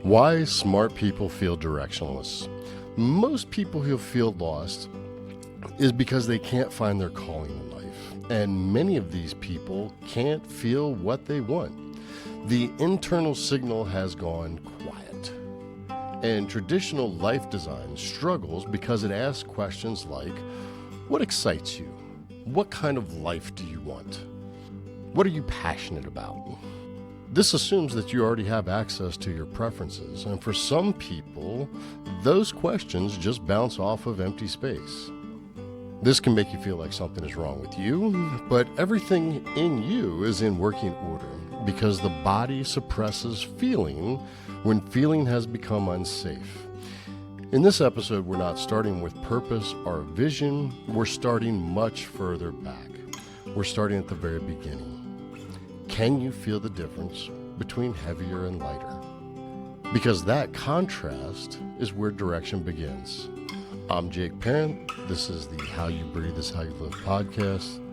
Why smart people feel directionless. Most people who feel lost is because they can't find their calling in life. And many of these people can't feel what they want. The internal signal has gone quiet. And traditional life design struggles because it asks questions like, what excites you? What kind of life do you want? What are you passionate about? This assumes that you already have access to your preferences, and for some people, those questions just bounce off of empty space. This can make you feel like something is wrong with you, but everything in you is in working order because the body suppresses feeling when feeling has become unsafe. In this episode, we're not starting with purpose or vision, we're starting much further back. We're starting at the very beginning. Can you feel the difference between heavier and lighter? Because that contrast is where direction begins. I'm Jake Parent. This is the How You Breathe is How You Live podcast.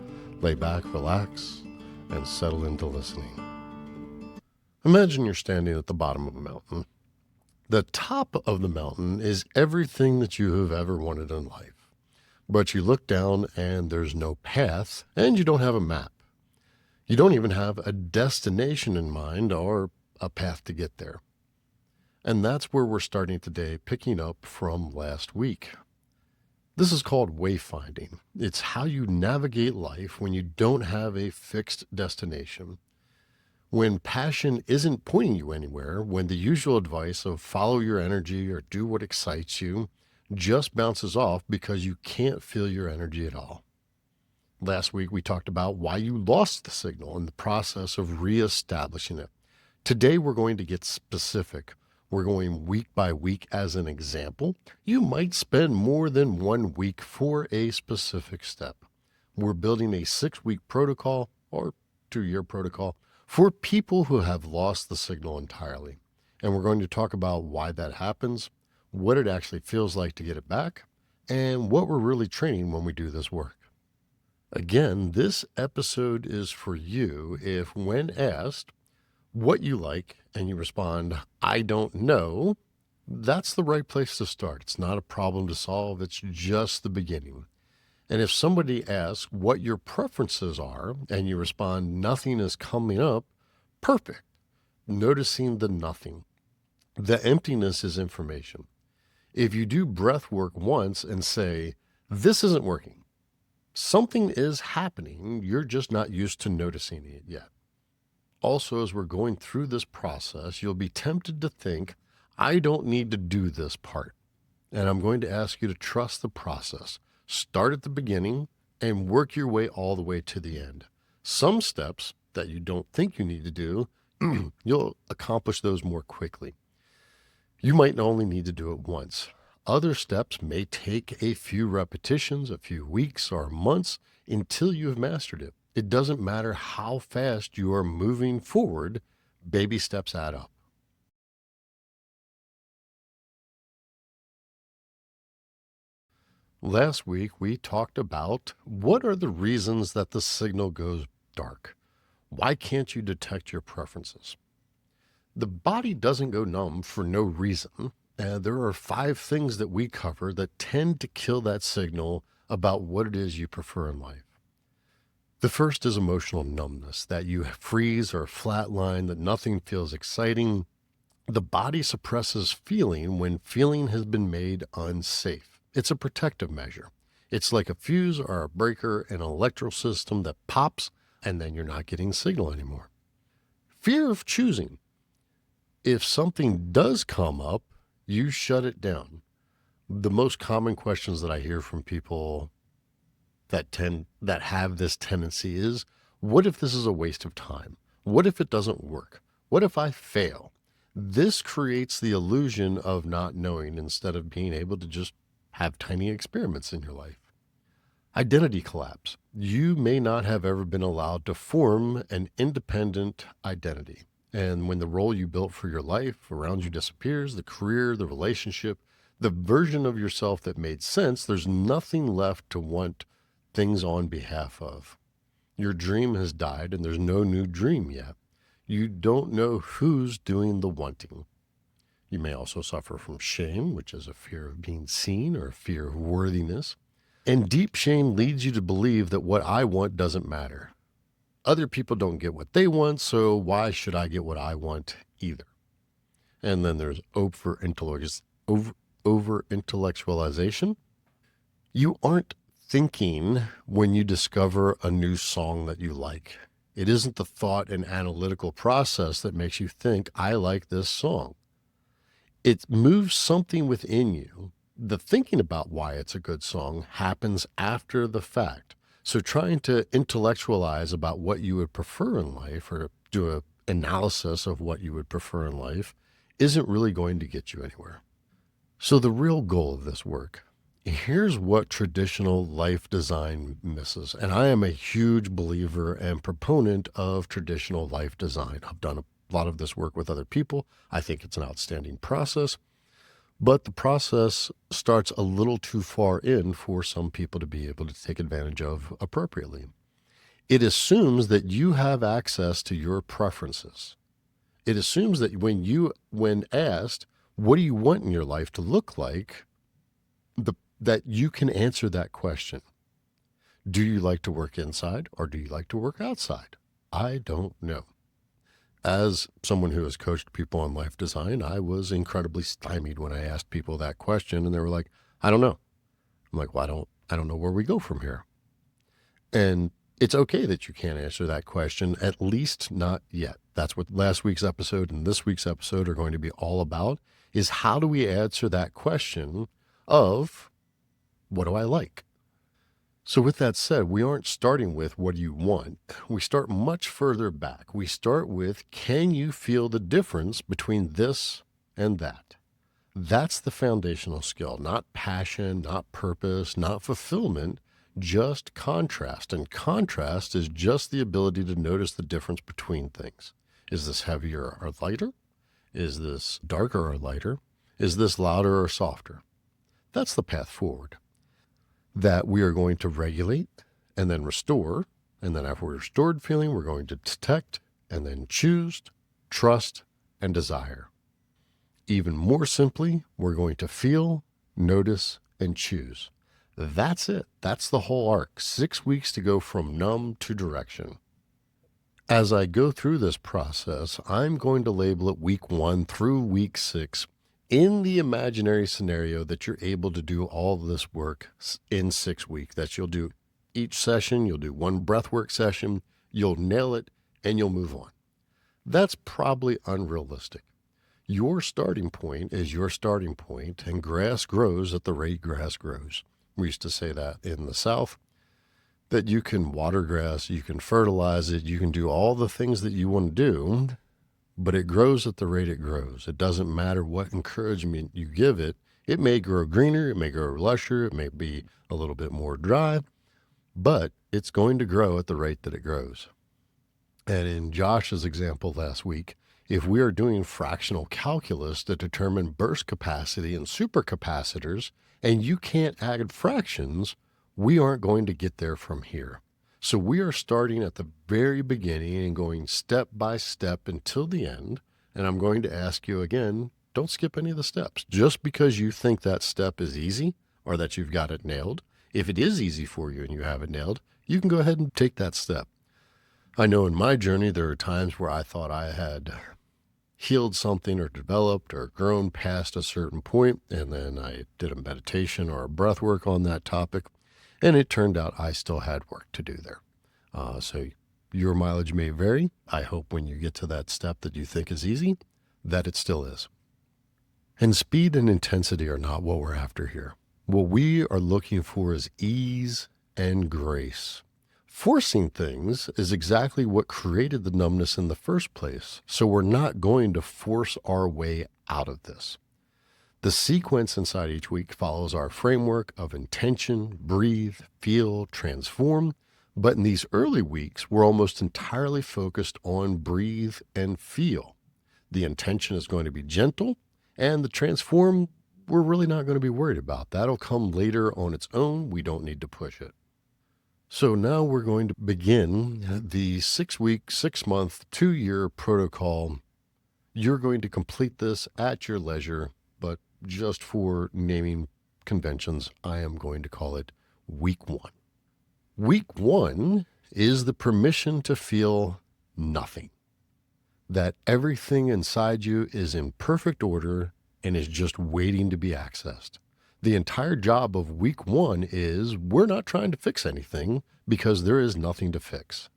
Lay back, relax, and settle into listening. Imagine you're standing at the bottom of a mountain. The top of the mountain is everything that you have ever wanted in life. But you look down and there's no path, and you don't have a map. You don't even have a destination in mind or a path to get there. And that's where we're starting today, picking up from last week. This is called wayfinding. It's how you navigate life when you don't have a fixed destination. When passion isn't pointing you anywhere, when the usual advice of follow your energy or do what excites you just bounces off because you can't feel your energy at all. Last week, we talked about why you lost the signal and the process of reestablishing it. Today, we're going to get specific. We're going week by week as an example. You might spend more than 1 week for a specific step. We're building a 6-week protocol or 2-year protocol for people who have lost the signal entirely. And we're going to talk about why that happens, what it actually feels like to get it back, and what we're really training when we do this work. Again, this episode is for you if, when asked what you like and you respond, I don't know, that's the right place to start. It's not a problem to solve. It's just the beginning. And if somebody asks what your preferences are and you respond, nothing is coming up, perfect. Noticing the nothing. The emptiness is information. If you do breath work once and say, this isn't working, something is happening, you're just not used to noticing it yet. Also, as we're going through this process, you'll be tempted to think, I don't need to do this part. And I'm going to ask you to trust the process. Start at the beginning and work your way all the way to the end. Some steps that you don't think you need to do, you'll accomplish those more quickly. You might only need to do it once. Other steps may take a few repetitions, a few weeks or months until you have mastered it. It doesn't matter how fast you are moving forward, baby steps add up. Last week, we talked about what are the reasons that the signal goes dark. Why can't you detect your preferences? The body doesn't go numb for no reason. There are 5 things that we cover that tend to kill that signal about what it is you prefer in life. The first is emotional numbness, that you freeze or flatline, that nothing feels exciting. The body suppresses feeling when feeling has been made unsafe. It's a protective measure. It's like a fuse or a breaker in an electrical system that pops and then you're not getting signal anymore. Fear of choosing. If something does come up, you shut it down. The most common questions that I hear from people that have this tendency is, what if this is a waste of time? What if it doesn't work? What if I fail? This creates the illusion of not knowing instead of being able to just have tiny experiments in your life. Identity collapse. You may not have ever been allowed to form an independent identity. And when the role you built for your life around you disappears, the career, the relationship, the version of yourself that made sense, there's nothing left to want things on behalf of. Your dream has died and there's no new dream yet. You don't know who's doing the wanting. You may also suffer from shame, which is a fear of being seen or a fear of worthiness. And deep shame leads you to believe that what I want doesn't matter. Other people don't get what they want, so why should I get what I want either? And then there's over-intellectualization. You aren't thinking when you discover a new song that you like. It isn't the thought and analytical process that makes you think, I like this song. It moves something within you. The thinking about why it's a good song happens after the fact. So trying to intellectualize about what you would prefer in life or do an analysis of what you would prefer in life isn't really going to get you anywhere. So the real goal of this work, here's what traditional life design misses. And I am a huge believer and proponent of traditional life design. I've done a lot of this work with other people. I think it's an outstanding process, but the process starts a little too far in for some people to be able to take advantage of appropriately. It assumes that you have access to your preferences. It assumes that when asked, what do you want in your life to look like, that you can answer that question. Do you like to work inside or do you like to work outside? I don't know. As someone who has coached people on life design, I was incredibly stymied when I asked people that question, and they were like, I don't know. I'm like, well, I don't know where we go from here. And it's okay that you can't answer that question, at least not yet. That's what last week's episode and this week's episode are going to be all about, is how do we answer that question of what do I like? So with that said, we aren't starting with what do you want? We start much further back. We start with, can you feel the difference between this and that? That's the foundational skill, not passion, not purpose, not fulfillment, just contrast. And contrast is just the ability to notice the difference between things. Is this heavier or lighter? Is this darker or lighter? Is this louder or softer? That's the path forward. That we are going to regulate and then restore. And then after we're restored feeling, we're going to detect and then choose, trust, and desire. Even more simply, we're going to feel, notice, and choose. That's it. That's the whole arc. 6 weeks to go from numb to direction. As I go through this process, I'm going to label it week 1 through week 6 in the imaginary scenario that you're able to do all of this work in 6 weeks, that you'll do each session, you'll do one breathwork session, you'll nail it, and you'll move on. That's probably unrealistic. Your starting point is your starting point, and grass grows at the rate grass grows. We used to say that in the South, that you can water grass, you can fertilize it, you can do all the things that you want to do, but it grows at the rate it grows. It doesn't matter what encouragement you give it. It may grow greener, it may grow lusher, it may be a little bit more dry, but it's going to grow at the rate that it grows. And in Josh's example last week, if we are doing fractional calculus to determine burst capacity and supercapacitors, and you can't add fractions, we aren't going to get there from here. So we are starting at the very beginning and going step by step until the end. And I'm going to ask you again, don't skip any of the steps. Just because you think that step is easy or that you've got it nailed, if it is easy for you and you have it nailed, you can go ahead and take that step. I know in my journey, there are times where I thought I had healed something or developed or grown past a certain point, and then I did a meditation or a breath work on that topic, and it turned out I still had work to do there. So your mileage may vary. I hope when you get to that step that you think is easy, that it still is. And speed and intensity are not what we're after here. What we are looking for is ease and grace. Forcing things is exactly what created the numbness in the first place, so we're not going to force our way out of this. The sequence inside each week follows our framework of intention, breathe, feel, transform, but in these early weeks, we're almost entirely focused on breathe and feel. The intention is going to be gentle, and the transform, we're really not going to be worried about. That'll come later on its own. We don't need to push it. So now we're going to begin the 6 week, 6 month, 2 year protocol. You're going to complete this at your leisure, but just for naming conventions, I am going to call it week 1. Week 1 is the permission to feel nothing, that everything inside you is in perfect order and is just waiting to be accessed. The entire job of week 1 is we're not trying to fix anything because there is nothing to fix.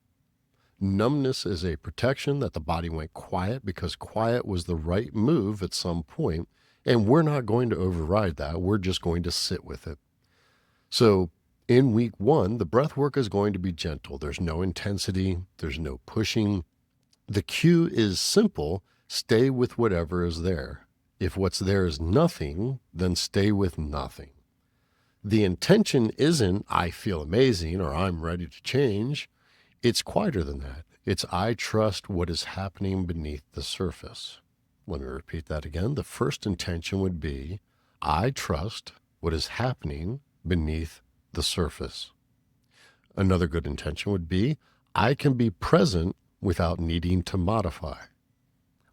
Numbness is a protection that the body went quiet because quiet was the right move at some point, and we're not going to override that. We're just going to sit with it. So in week 1, the breath work is going to be gentle. There's no intensity. There's no pushing. The cue is simple. Stay with whatever is there. If what's there is nothing, then stay with nothing. The intention isn't, I feel amazing or I'm ready to change. It's quieter than that. It's, I trust what is happening beneath the surface. Let me repeat that again. The first intention would be, I trust what is happening beneath the surface. Another good intention would be, I can be present without needing to modify.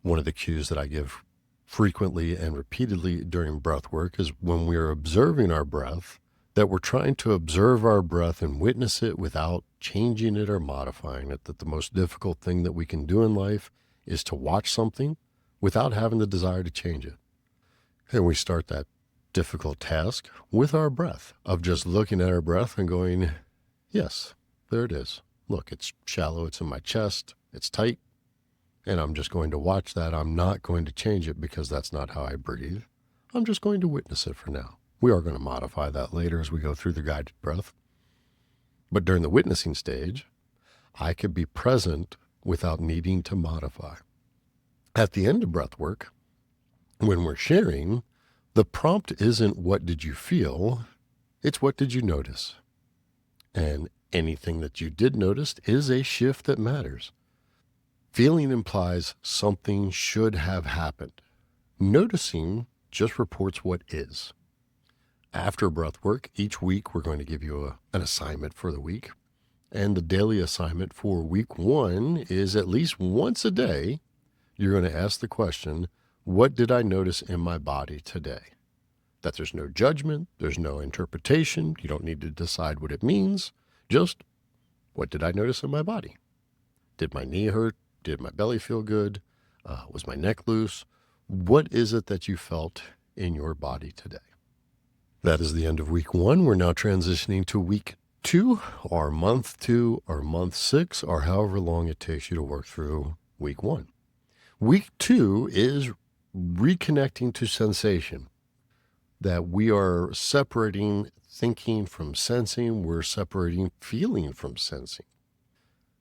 One of the cues that I give frequently and repeatedly during breath work is when we are observing our breath, that we're trying to observe our breath and witness it without changing it or modifying it. That the most difficult thing that we can do in life is to watch something without having the desire to change it. And we start that difficult task with our breath, of just looking at our breath and going, yes, there it is. Look, it's shallow, it's in my chest, it's tight, and I'm just going to watch that. I'm not going to change it because that's not how I breathe. I'm just going to witness it for now. We are going to modify that later as we go through the guided breath. But during the witnessing stage, I could be present without needing to modify. At the end of breath work, when we're sharing, the prompt isn't what did you feel, it's what did you notice. And anything that you did notice is a shift that matters. Feeling implies something should have happened. Noticing just reports what is. After breath work, each week we're going to give you an assignment for the week. And the daily assignment for week 1 is at least once a day, you're going to ask the question, what did I notice in my body today? That there's no judgment, there's no interpretation, you don't need to decide what it means. Just, what did I notice in my body? Did my knee hurt? Did my belly feel good? Was my neck loose? What is it that you felt in your body today? That is the end of week 1. We're now transitioning to week 2, or month 2, or month 6, or however long it takes you to work through week 1. Week 2 is reconnecting to sensation. That we are separating thinking from sensing, we're separating feeling from sensing.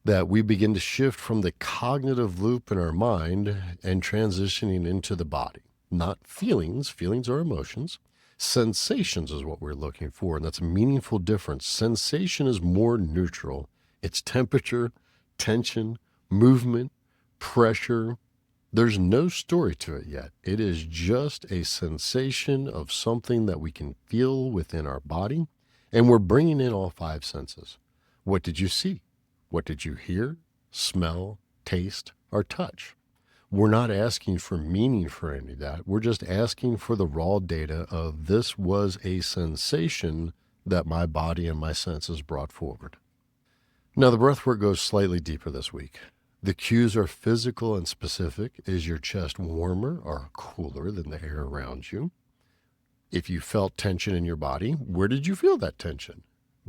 That we begin to shift from the cognitive loop in our mind and transitioning into the body. Not feelings, feelings are emotions. Sensations is what we're looking for, and that's a meaningful difference. Sensation is more neutral. It's temperature, tension, movement, pressure. There's no story to it yet. It is just a sensation of something that we can feel within our body, and we're bringing in all 5 senses. What did you see? What did you hear, smell, taste, or touch? We're not asking for meaning for any of that. We're just asking for the raw data of this was a sensation that my body and my senses brought forward. Now, the breath work goes slightly deeper this week. The cues are physical and specific. Is your chest warmer or cooler than the air around you? If you felt tension in your body, where did you feel that tension?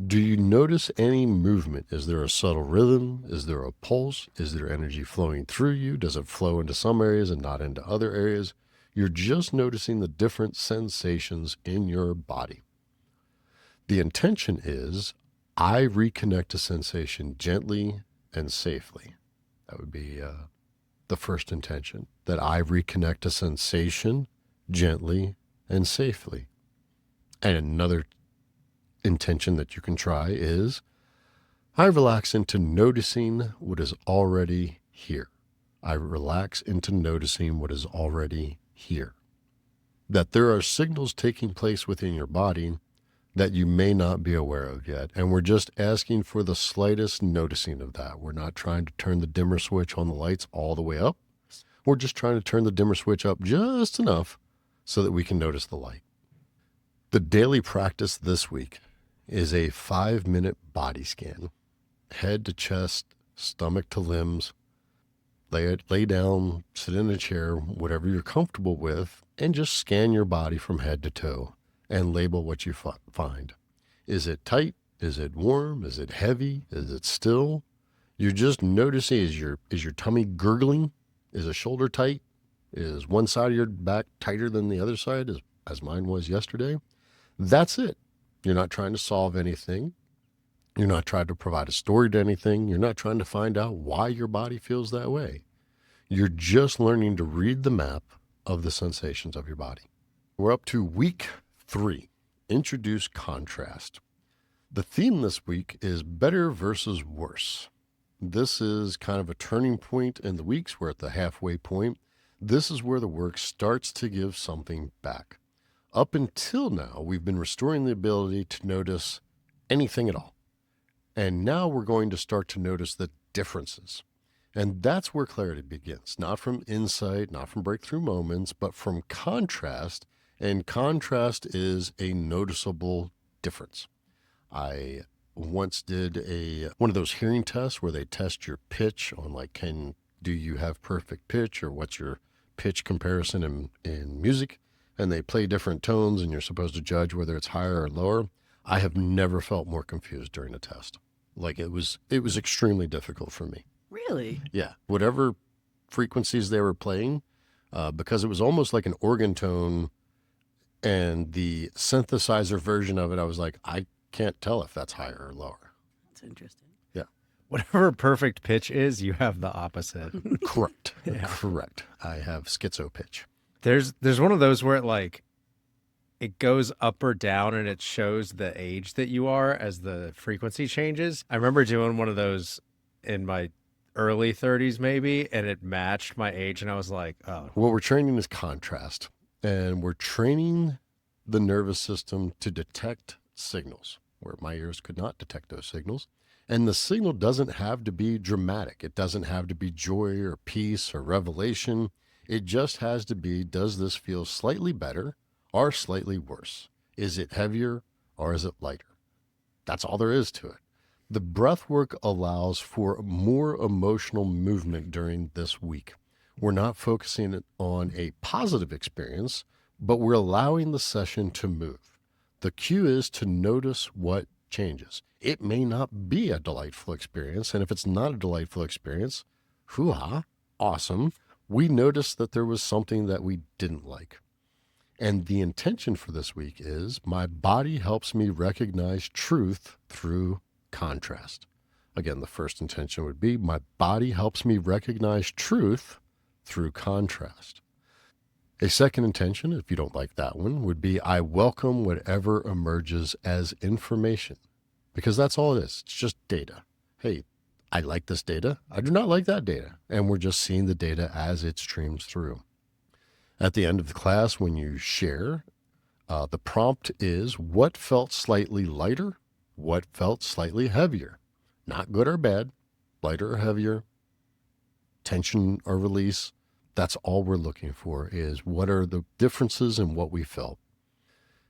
Do you notice any movement? Is there a subtle rhythm? Is there a pulse? Is there energy flowing through you? Does it flow into some areas and not into other areas? You're just noticing the different sensations in your body. The intention is, I reconnect to sensation gently and safely. That would be the first intention, that I reconnect to sensation gently and safely. And another intention that you can try is, I relax into noticing what is already here. I relax into noticing what is already here. That there are signals taking place within your body that you may not be aware of yet. And we're just asking for the slightest noticing of that. We're not trying to turn the dimmer switch on the lights all the way up. We're just trying to turn the dimmer switch up just enough so that we can notice the light. The daily practice this week is a 5-minute body scan, head to chest, stomach to limbs. Lay down, sit in a chair, whatever you're comfortable with, and just scan your body from head to toe and label what you find. Is it tight? Is it warm? Is it heavy? Is it still? You're just noticing, is your tummy gurgling? Is a shoulder tight? Is one side of your back tighter than the other side, as mine was yesterday? That's it. You're not trying to solve anything. You're not trying to provide a story to anything. You're not trying to find out why your body feels that way. You're just learning to read the map of the sensations of your body. We're up to week 3, introduce contrast. The theme this week is better versus worse. This is kind of a turning point in the weeks. We're at the halfway point. This is where the work starts to give something back. Up until now, we've been restoring the ability to notice anything at all. And now we're going to start to notice the differences. And that's where clarity begins, not from insight, not from breakthrough moments, but from contrast. And contrast is a noticeable difference. I once did one of those hearing tests where they test your pitch on do you have perfect pitch, or what's your pitch comparison in music? And they play different tones and you're supposed to judge whether it's higher or lower. I have never felt more confused during a test. It was extremely difficult for me. Really? Yeah. Whatever frequencies they were playing, because it was almost like an organ tone, and the synthesizer version of it, I was like, I can't tell if that's higher or lower. That's interesting. Yeah. Whatever perfect pitch is, you have the opposite. Correct. Yeah. Correct. I have schizo pitch. There's one of those where it goes up or down and it shows the age that you are as the frequency changes. I remember doing one of those in my early 30s maybe, and it matched my age, and I was like, oh. What we're training is contrast, and we're training the nervous system to detect signals where my ears could not detect those signals. And the signal doesn't have to be dramatic. It doesn't have to be joy or peace or revelation. It just has to be, does this feel slightly better or slightly worse? Is it heavier or is it lighter? That's all there is to it. The breath work allows for more emotional movement during this week. We're not focusing on a positive experience, but we're allowing the session to move. The cue is to notice what changes. It may not be a delightful experience, and if it's not a delightful experience, hoo-ha, awesome. We noticed that there was something that we didn't like. And the intention for this week is my body helps me recognize truth through contrast. Again, the first intention would be my body helps me recognize truth through contrast. A second intention, if you don't like that one, would be I welcome whatever emerges as information, because that's all it is. It's just data. Hey, I like this data. I do not like that data. And we're just seeing the data as it streams through. At the end of the class, when you share, the prompt is what felt slightly lighter, what felt slightly heavier. Not good or bad, lighter or heavier, tension or release. That's all we're looking for, is what are the differences in what we felt.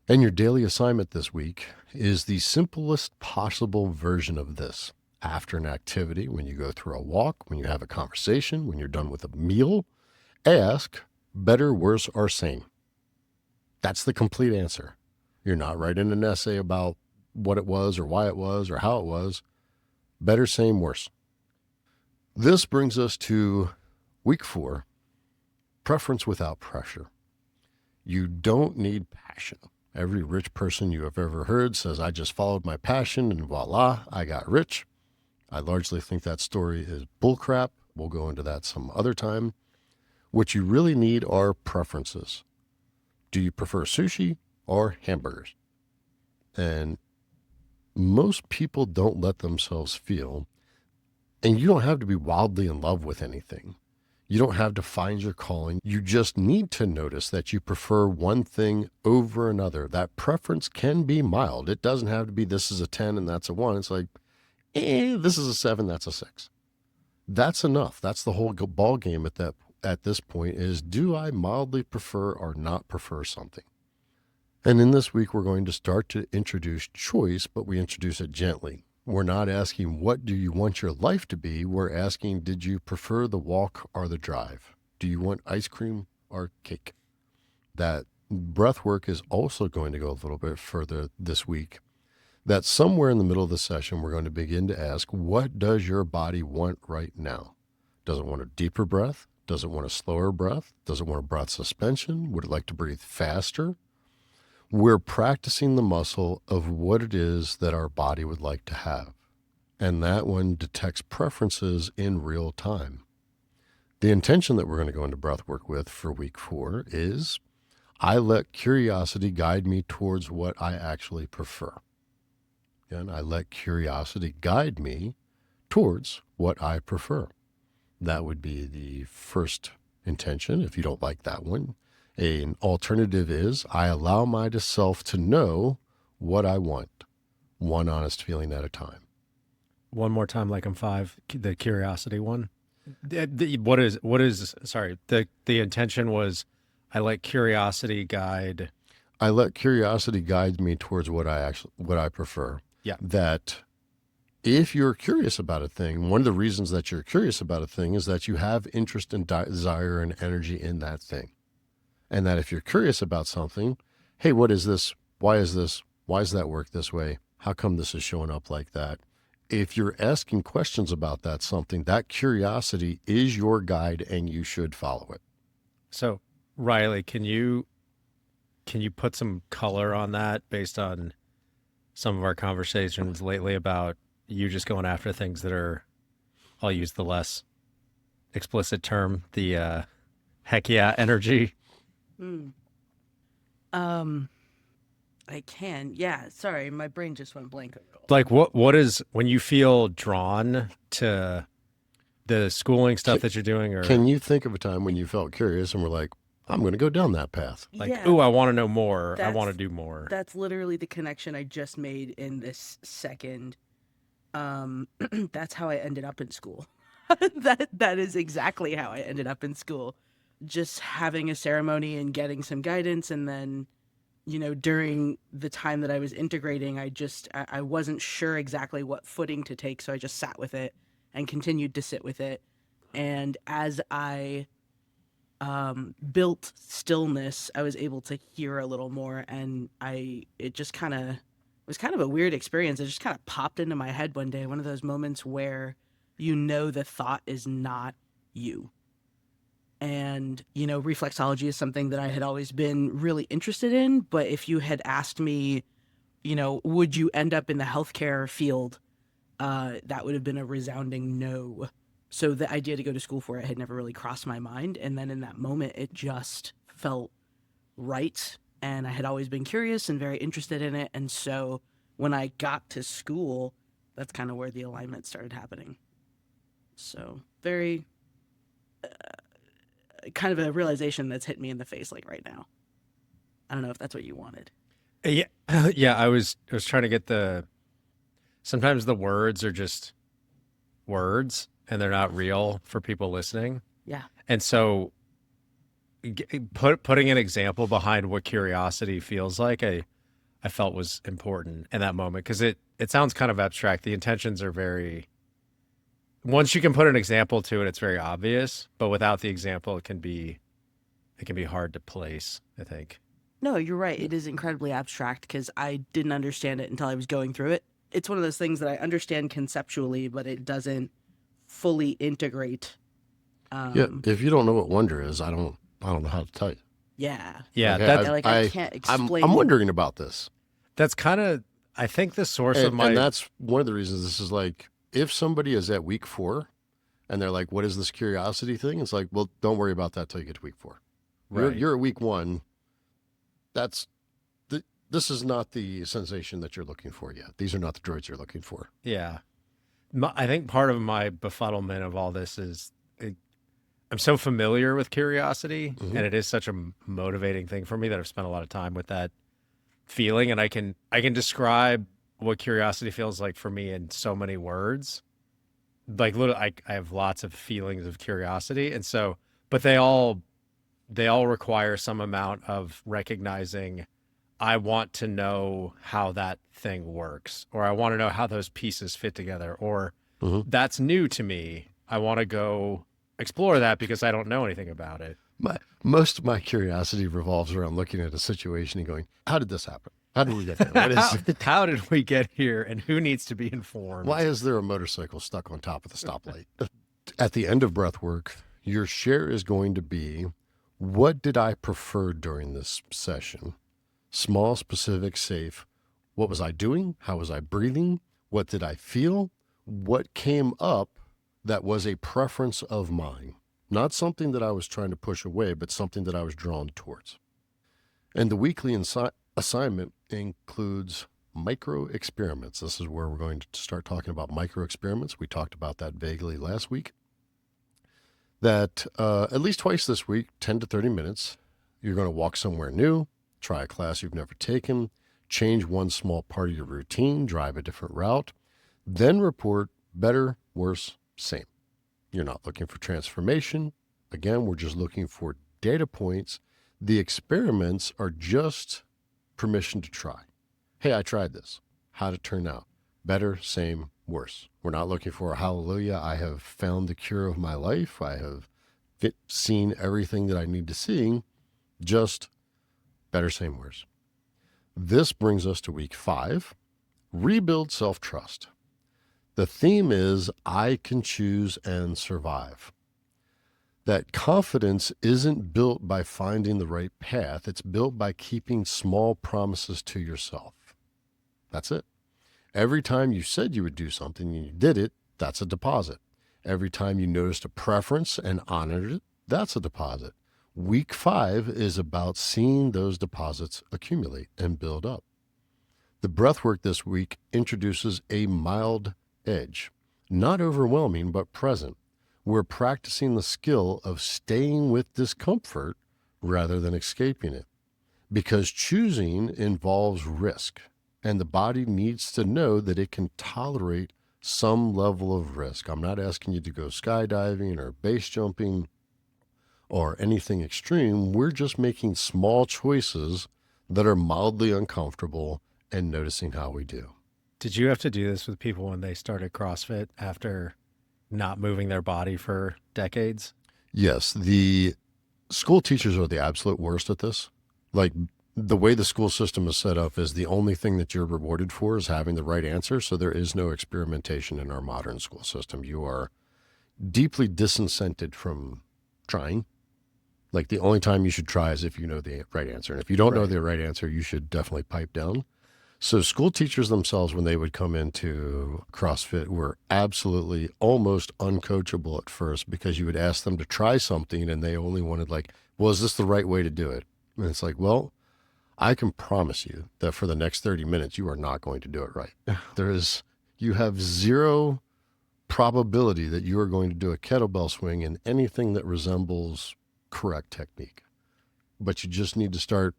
And your daily assignment this week is the simplest possible version of this. After an activity, when you go through a walk, when you have a conversation, when you're done with a meal, ask better, worse, or same. That's the complete answer. You're not writing an essay about what it was or why it was or how it was. Better, same, worse. This brings us to week 4, preference without pressure. You don't need passion. Every rich person you have ever heard says, I just followed my passion and voila, I got rich. I largely think that story is bullcrap. We'll go into that some other time. What you really need are preferences. Do you prefer sushi or hamburgers? And most people don't let themselves feel, and you don't have to be wildly in love with anything. You don't have to find your calling. You just need to notice that you prefer one thing over another. That preference can be mild. It doesn't have to be this is a 10 and that's a 1. It's like, this is a 7, that's a 6. That's enough. That's the whole ball game at at this point is, do I mildly prefer or not prefer something? And in this week, we're going to start to introduce choice, but we introduce it gently. We're not asking, what do you want your life to be? We're asking, did you prefer the walk or the drive? Do you want ice cream or cake? That breath work is also going to go a little bit further this week. That somewhere in the middle of the session, we're going to begin to ask, what does your body want right now? Does it want a deeper breath? Does it want a slower breath? Does it want a breath suspension? Would it like to breathe faster? We're practicing the muscle of what it is that our body would like to have. And that one detects preferences in real time. The intention that we're going to go into breath work with for week 4 is, I let curiosity guide me towards what I actually prefer. And I let curiosity guide me towards what I prefer. That would be the first intention. If you don't like that one, an alternative is, I allow myself to know what I want, one honest feeling at a time. One more time, like I'm 5, the curiosity one. The intention was, I let curiosity guide. I let curiosity guide me towards what I prefer. Yeah. That if you're curious about a thing, one of the reasons that you're curious about a thing is that you have interest and desire and energy in that thing. And that if you're curious about something, hey, what is this? Why is this? Why does that work this way? How come this is showing up like that? If you're asking questions about that something, that curiosity is your guide and you should follow it. So, Riley, can you put some color on that based on some of our conversations lately about you just going after things that are, I'll use the less explicit term, the heck yeah energy? I can. Yeah. Sorry, my brain just went blank. Like what is, when you feel drawn to the schooling stuff that you're doing, or can you think of a time when you felt curious and were like, I'm going to go down that path? like, Yeah, ooh, I want to know more. I want to do more. that's literally the connection I just made in this second. That's how I ended up in school. That is exactly how I ended up in school. Just having a ceremony and getting some guidance, and then, during the time that I was integrating, I wasn't sure exactly what footing to take, so I just sat with it and continued to sit with it. And as I built stillness, I was able to hear a little more, and it just kind of was kind of a weird experience. It just kind of popped into my head one day, one of those moments where the thought is not you. And, reflexology is something that I had always been really interested in. But if you had asked me, would you end up in the healthcare field? That would have been a resounding no. So the idea to go to school for it had never really crossed my mind. And then in that moment, it just felt right. And I had always been curious and very interested in it. And so when I got to school, that's kind of where the alignment started happening. So very... kind of a realization that's hit me in the face like right now. I don't know if that's what you wanted. Yeah. Yeah. I was trying to get sometimes the words are just words and they're not real for people listening. Yeah. And so putting an example behind what curiosity feels like, I felt was important in that moment. 'Cause it sounds kind of abstract. The intentions are once you can put an example to it, it's very obvious, but without the example, it can be hard to place, I think. No, you're right. It is incredibly abstract because I didn't understand it until I was going through it. It's one of those things that I understand conceptually, but it doesn't fully integrate. Yeah. If you don't know what wonder is, I don't know how to tell you. Yeah. Yeah. I can't explain. I'm wondering about this. That's kind of, I think, the source of my... And that's one of the reasons this is like, if somebody is at week 4 and they're like, what is this curiosity thing? It's like, well, don't worry about that till you get to week 4. Right. You're at week 1. This is not the sensation that you're looking for yet. These are not the droids you're looking for. Yeah. I think part of my befuddlement of all this is I'm so familiar with curiosity, and it is such a motivating thing for me that I've spent a lot of time with that feeling, and I can describe what curiosity feels like for me in so many words. Like, literally, I have lots of feelings of curiosity, and so but they all require some amount of recognizing, I want to know how that thing works, or I want to know how those pieces fit together, or that's new to me. I want to go explore that because I don't know anything about it. Most of my curiosity revolves around looking at a situation and going, how did this happen? How did we get there? What how, is, how did we get here, and who needs to be informed? why is there a motorcycle stuck on top of the stoplight? At the end of breath work, your share is going to be, what did I prefer during this session? Small, specific, safe. What was I doing? How was I breathing? What did I feel? What came up that was a preference of mine? Not something that I was trying to push away, but something that I was drawn towards. And the weekly assignment includes micro experiments. This is where we're going to start talking about micro experiments. We talked about that vaguely last week. That at least twice this week, 10 to 30 minutes, you're going to walk somewhere new, try a class you've never taken, change one small part of your routine, drive a different route, then report better, worse, same. You're not looking for transformation. Again, we're just looking for data points. The experiments are just permission to try. Hey, I tried this. How'd it turn out? Better, same, worse. We're not looking for a hallelujah. I have found the cure of my life. I have seen everything that I need to see. Just better, same, worse. This brings us to week 5, rebuild self-trust. The theme is I can choose and survive. That confidence isn't built by finding the right path. It's built by keeping small promises to yourself. That's it. Every time you said you would do something and you did it, that's a deposit. Every time you noticed a preference and honored it, that's a deposit. Week 5 is about seeing those deposits accumulate and build up. The breathwork this week introduces a mild edge, not overwhelming, but present. We're practicing the skill of staying with discomfort rather than escaping it, because choosing involves risk, and the body needs to know that it can tolerate some level of risk. I'm not asking you to go skydiving or base jumping or anything extreme. We're just making small choices that are mildly uncomfortable and noticing how we do. Did you have to do this with people when they started CrossFit after not moving their body for decades? Yes, the school teachers are the absolute worst at this. Like, the way the school system is set up is the only thing that you're rewarded for is having the right answer. So there is no experimentation in our modern school system. You are deeply disincented from trying. Like, the only time you should try is if you know the right answer. And if you don't know the right answer, you should definitely pipe down. So school teachers themselves, when they would come into CrossFit, were absolutely almost uncoachable at first, because you would ask them to try something and they only wanted, like, well, is this the right way to do it? And it's like, well, I can promise you that for the next 30 minutes, you are not going to do it right. You have zero probability that you are going to do a kettlebell swing in anything that resembles correct technique. But you just need to start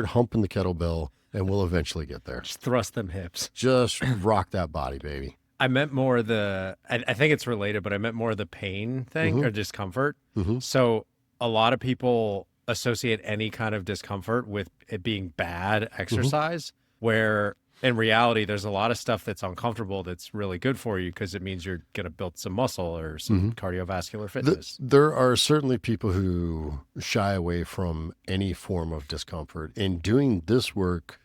humping the kettlebell, and we'll eventually get there. Just thrust them hips. Just rock that body, baby. I meant more I think it's related, but I meant more the pain thing or discomfort. So a lot of people associate any kind of discomfort with it being bad exercise, where in reality, there's a lot of stuff that's uncomfortable that's really good for you, because it means you're going to build some muscle or some cardiovascular fitness. There are certainly people who shy away from any form of discomfort. In doing this work,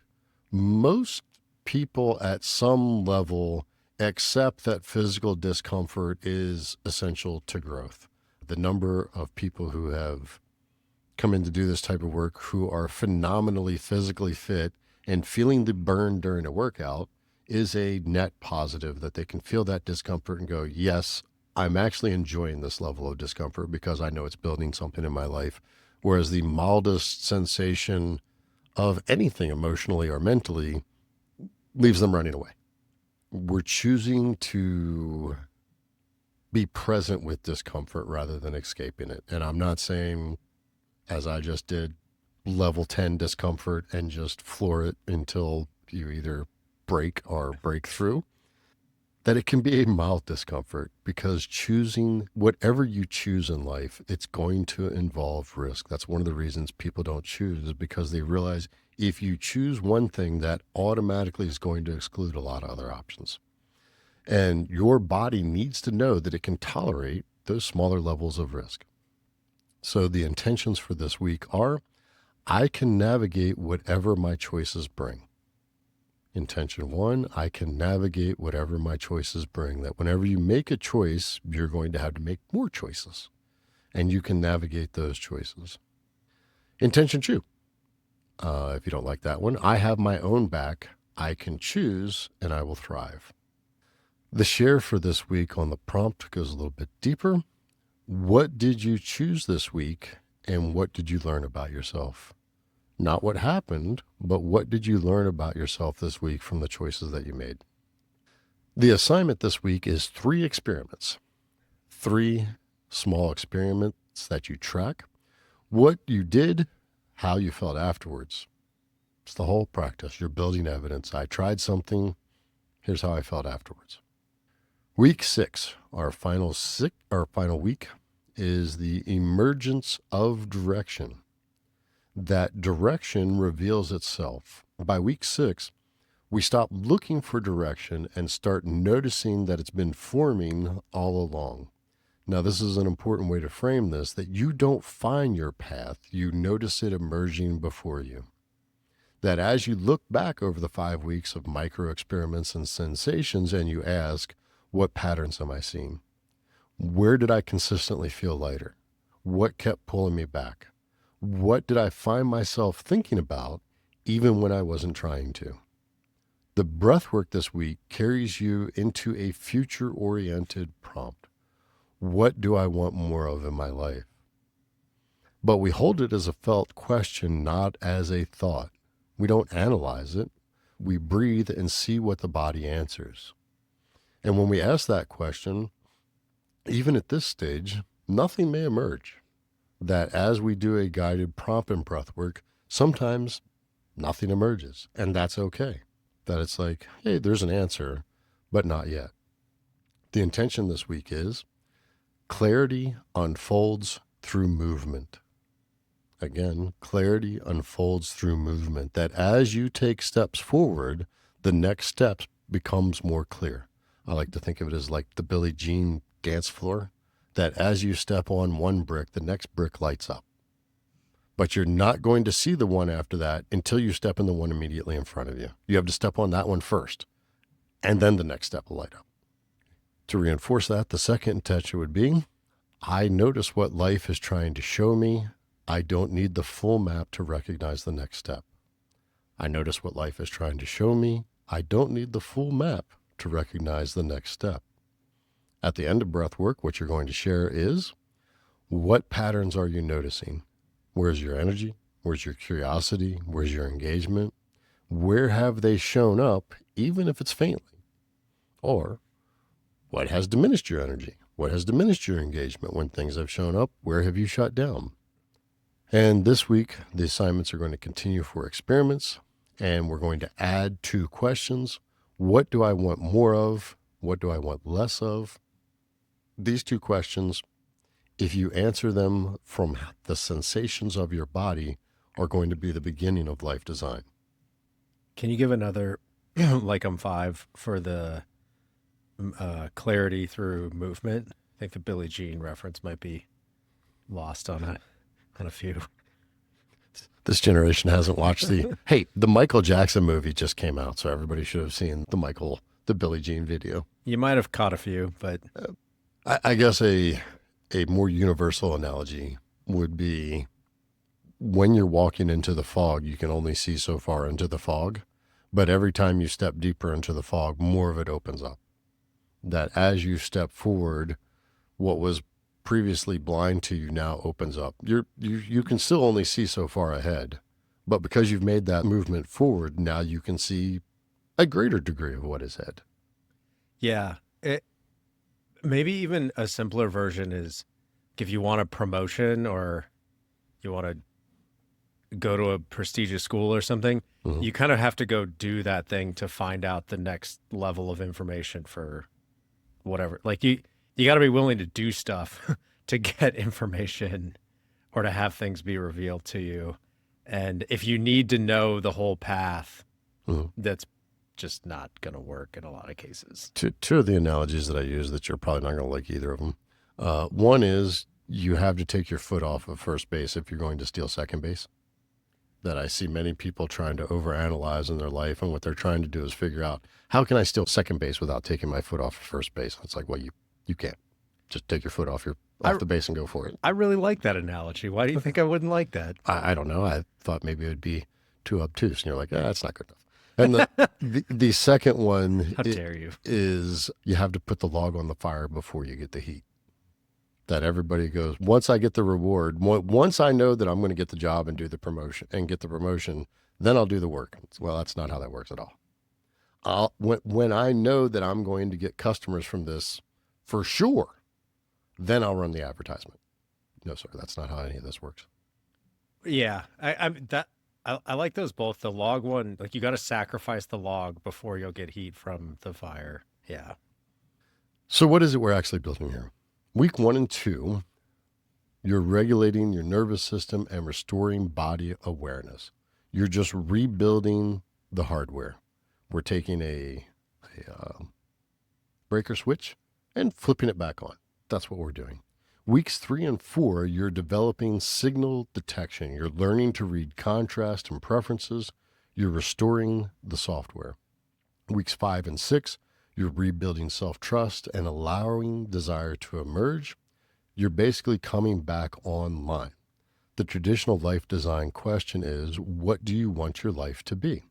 most people at some level accept that physical discomfort is essential to growth. The number of people who have come in to do this type of work who are phenomenally physically fit and feeling the burn during a workout is a net positive, that they can feel that discomfort and go, yes, I'm actually enjoying this level of discomfort because I know it's building something in my life. Whereas the mildest sensation of anything emotionally or mentally leaves them running away. We're choosing to be present with discomfort rather than escaping it. And I'm not saying, as I just did, level 10 discomfort and just floor it until you either break or break through. that it can be a mild discomfort, because choosing whatever you choose in life, it's going to involve risk. That's one of the reasons people don't choose, is because they realize if you choose one thing, that automatically is going to exclude a lot of other options. And your body needs to know that it can tolerate those smaller levels of risk. So the intentions for this week are, I can navigate whatever my choices bring. Intention one, I can navigate whatever my choices bring. That whenever you make a choice, you're going to have to make more choices, and you can navigate those choices. Intention two, if you don't like that one, I have my own back. I can choose, and I will thrive. The share for this week on the prompt goes a little bit deeper. What did you choose this week, and what did you learn about yourself? Not what happened, but what did you learn about yourself this week from the choices that you made? The assignment this week is 3 experiments. 3 small experiments that you track. What you did, how you felt afterwards. It's the whole practice. You're building evidence. I tried something. Here's how I felt afterwards. Week 6, our final week, is the emergence of direction. That direction reveals itself. By week 6, we stop looking for direction and start noticing that it's been forming all along. Now, this is an important way to frame this, that you don't find your path, you notice it emerging before you. That as you look back over the 5 weeks of micro experiments and sensations, and you ask, what patterns am I seeing? Where did I consistently feel lighter? What kept pulling me back? What did I find myself thinking about even when I wasn't trying to? The breath work this week carries you into a future-oriented prompt. What do I want more of in my life? But we hold it as a felt question, not as a thought. We don't analyze it. We breathe and see what the body answers. And when we ask that question, even at this stage, nothing may emerge. That as we do a guided prompt and breath work, sometimes nothing emerges, and that's okay. That it's like, hey, there's an answer, but not yet. The intention this week is clarity unfolds through movement. Again, clarity unfolds through movement. That as you take steps forward, the next steps becomes more clear. I like to think of it as like the Billie Jean dance floor. That as you step on one brick, the next brick lights up. But you're not going to see the one after that until you step in the one immediately in front of you. You have to step on that one first, and then the next step will light up. To reinforce that, the second intention would be, I notice what life is trying to show me. I don't need the full map to recognize the next step. I notice what life is trying to show me. I don't need the full map to recognize the next step. At the end of breath work, what you're going to share is, what patterns are you noticing? Where's your energy? Where's your curiosity? Where's your engagement? Where have they shown up, even if it's faintly? Or what has diminished your energy? What has diminished your engagement when things have shown up? Where have you shut down? And this week, the assignments are going to continue for experiments, and we're going to add 2 questions. What do I want more of? What do I want less of? These 2 questions, if you answer them from the sensations of your body, are going to be the beginning of life design. Can you give another, like 5 for the clarity through movement? I think the Billie Jean reference might be lost on a few. This generation hasn't watched the Michael Jackson movie just came out, so everybody should have seen the Billie Jean video. You might have caught a few, but I guess a more universal analogy would be, when you're walking into the fog, you can only see so far into the fog, but every time you step deeper into the fog, more of it opens up. That as you step forward, what was previously blind to you now opens up. You can still only see so far ahead, but because you've made that movement forward, now you can see a greater degree of what is ahead. Yeah. Maybe even a simpler version is, if you want a promotion or you want to go to a prestigious school or something, you kind of have to go do that thing to find out the next level of information for whatever. Like you got to be willing to do stuff to get information or to have things be revealed to you. And if you need to know the whole path, that's just not going to work in a lot of cases. Two of the analogies that I use that you're probably not going to like either of them. One is you have to take your foot off of first base if you're going to steal second base. That I see many people trying to overanalyze in their life, and what they're trying to do is figure out, how can I steal second base without taking my foot off of first base? It's like, well, you can't. Just take your foot off the base and go for it. I really like that analogy. Why do you think I wouldn't like that? I don't know. I thought maybe it would be too obtuse, and you're like, that's not good enough. And the second one, how dare you, is you have to put the log on the fire before you get the heat. That everybody goes, once I get the reward, once I know that I'm going to get the job and do the promotion and get the promotion, then I'll do the work. Well, that's not how that works at all. When I know that I'm going to get customers from this for sure, then I'll run the advertisement. No, sir, that's not how any of this works. Yeah, I like those both. The log one, like you got to sacrifice the log before you'll get heat from the fire. Yeah. So what is it we're actually building here? Week 1 and 2, you're regulating your nervous system and restoring body awareness. You're just rebuilding the hardware. We're taking a breaker switch and flipping it back on. That's what we're doing. Weeks 3 and 4, you're developing signal detection. You're learning to read contrast and preferences. You're restoring the software. Weeks 5 and 6, you're rebuilding self-trust and allowing desire to emerge. You're basically coming back online. The traditional life design question is, what do you want your life to be?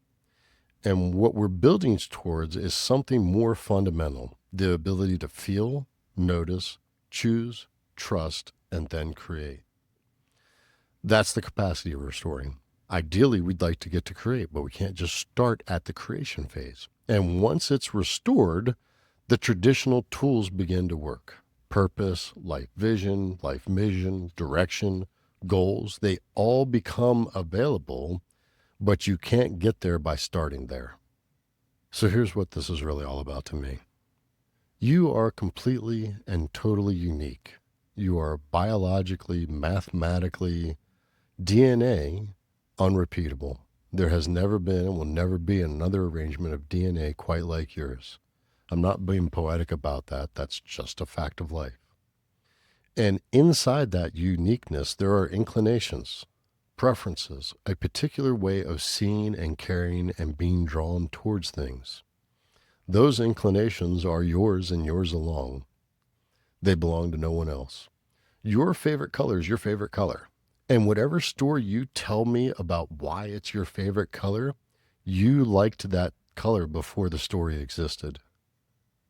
And what we're building towards is something more fundamental, the ability to feel, notice, choose, trust, and then create. That's the capacity of restoring. Ideally, we'd like to get to create, but we can't just start at the creation phase. And once it's restored, the traditional tools begin to work. Purpose, life vision, direction, goals, they all become available, but you can't get there by starting there. So here's what this is really all about to me. You are completely and totally unique. You are biologically, mathematically, DNA unrepeatable. There has never been and will never be another arrangement of DNA quite like yours. I'm not being poetic about that. That's just a fact of life. And inside that uniqueness, there are inclinations, preferences, a particular way of seeing and caring and being drawn towards things. Those inclinations are yours and yours alone. They belong to no one else. Your favorite color is your favorite color. And whatever story you tell me about why it's your favorite color, you liked that color before the story existed.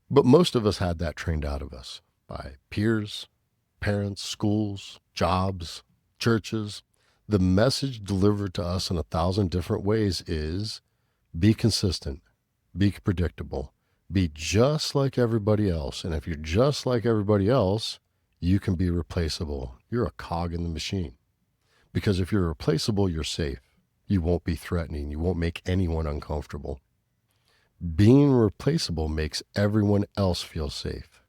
But most of us had that trained out of us by peers, parents, schools, jobs, churches. The message delivered to us in 1,000 different ways is be consistent, be predictable, be just like everybody else. And if you're just like everybody else, you can be replaceable. You're a cog in the machine. Because if you're replaceable, you're safe. You won't be threatening. You won't make anyone uncomfortable. Being replaceable makes everyone else feel safe.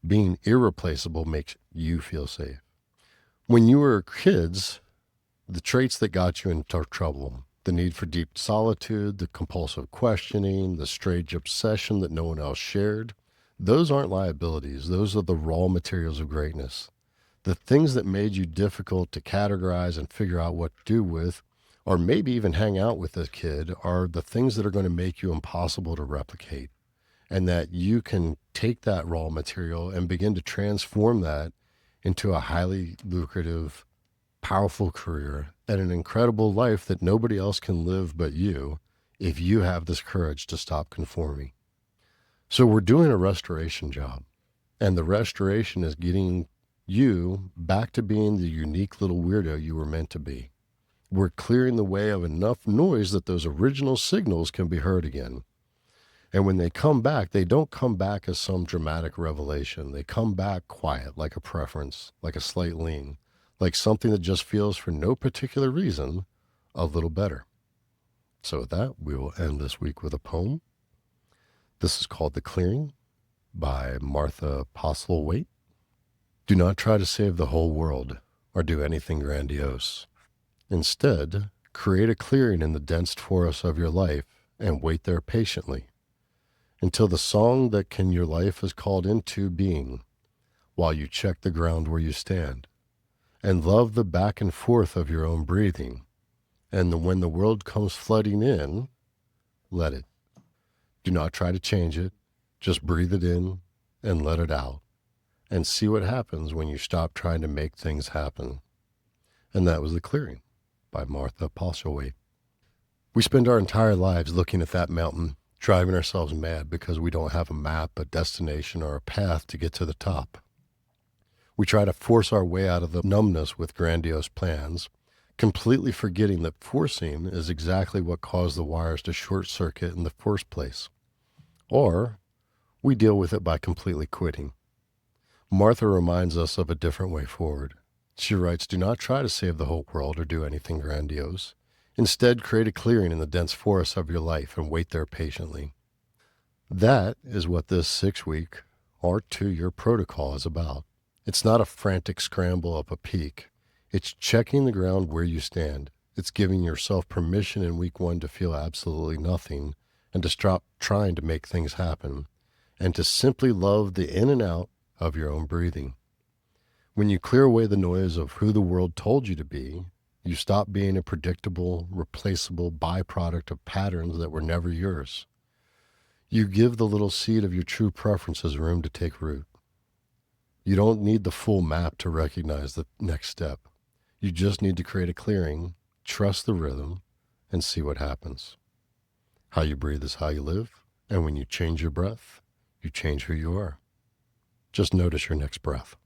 Being irreplaceable makes you feel safe. When you were kids, the traits that got you into trouble, the need for deep solitude, the compulsive questioning, the strange obsession that no one else shared, those aren't liabilities. Those are the raw materials of greatness. The things that made you difficult to categorize and figure out what to do with, or maybe even hang out with a kid, are the things that are going to make you impossible to replicate. And that you can take that raw material and begin to transform that into a highly lucrative, powerful career and an incredible life that nobody else can live but you, if you have this courage to stop conforming. So we're doing a restoration job, and the restoration is getting you back to being the unique little weirdo you were meant to be. We're clearing the way of enough noise that those original signals can be heard again. And when they come back, they don't come back as some dramatic revelation. They come back quiet, like a preference, like a slight lean, like something that just feels, for no particular reason, a little better. So with that, we will end this week with a poem. This is called The Clearing, by Martha Postlethwaite. Do not try to save the whole world or do anything grandiose. Instead, create a clearing in the dense forest of your life and wait there patiently until the song that your life is called into being, while you check the ground where you stand and love the back and forth of your own breathing. And when the world comes flooding in, let it. Do not try to change it. Just breathe it in and let it out and see what happens when you stop trying to make things happen. And that was The Clearing by Martha Postlethwaite. We spend our entire lives looking at that mountain, driving ourselves mad because we don't have a map, a destination, or a path to get to the top. We try to force our way out of the numbness with grandiose plans, completely forgetting that forcing is exactly what caused the wires to short circuit in the first place. Or we deal with it by completely quitting. Martha reminds us of a different way forward. She writes, do not try to save the whole world or do anything grandiose. Instead, create a clearing in the dense forest of your life and wait there patiently. That is what this 6-week or 2-year protocol is about. It's not a frantic scramble up a peak. It's checking the ground where you stand. It's giving yourself permission in week 1 to feel absolutely nothing and to stop trying to make things happen and to simply love the in and out of your own breathing. When you clear away the noise of who the world told you to be, you stop being a predictable, replaceable byproduct of patterns that were never yours. You give the little seed of your true preferences room to take root. You don't need the full map to recognize the next step. You just need to create a clearing, trust the rhythm, and see what happens. How you breathe is how you live, and when you change your breath, you change who you are. Just notice your next breath.